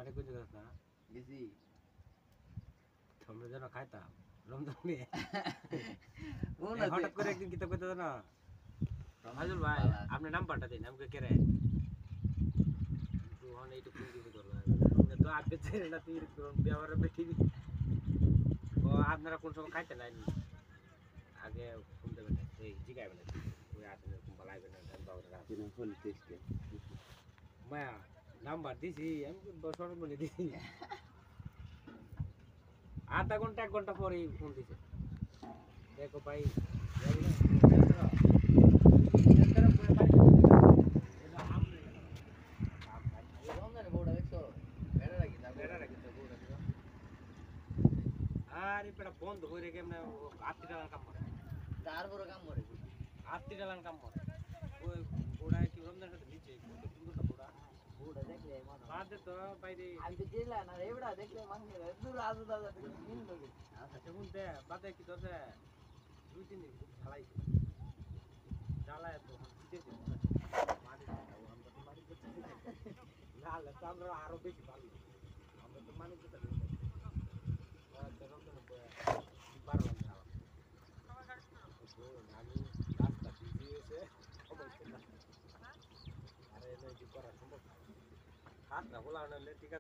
মানে কইতে যাস না গেছি আমরা যেন খাইতাম রমজানে ও এই না হঠাৎ করে একদিন কিতা কইতে না ফাজল ভাই আপনি নাম্বারটা দিন আমাকে কে রে তুই হন এইটু ফোন দিতে করবা আমরা তো আগে ছেড়ে না তুই ব্যবহার বেশি ও আপনারা কোন সময় খাইতে নাই আগে ফোন দেবেন এই জিগাইবেন ওই আসলে কুম্বা লাগবে না বাবুরা কিনা ফোন টেস্টে মায়া নাম্বার দিছি আমি সরল বলে দিছি আধা ঘন্টা 1 ঘন্টা পরেই ফোন দিছে দেখো ভাই আর এটা বন্ধ হয়ে রেখে এমনি 8 টাকা কাম করে তার বড় কাম করে 8 টাকা কাম করে ওই ওড়ায় কি রমজান সাথে নিচে দুটো পোড়া ওটা দেখলে মনে বাদে তো বাইরে আমি তো জেলা না এবড়া দেখলে মাংস দূর আজু দাদা দিন লাগে এখন দে বাদে কি দছে 2-3 দিন খুব ঝালাইছে জ্বালায় তো দিতে মাটি দাও আমরা তো মাটি করতে না হলে তো আমরা আরো বেশি ভালো আমরা তো মাটি করতে রমজান পারলাম না আমি রাস্তা দিয়েছে আরে নয় কি করা সম্ভব হাত না বলা হলে ঠিক আছে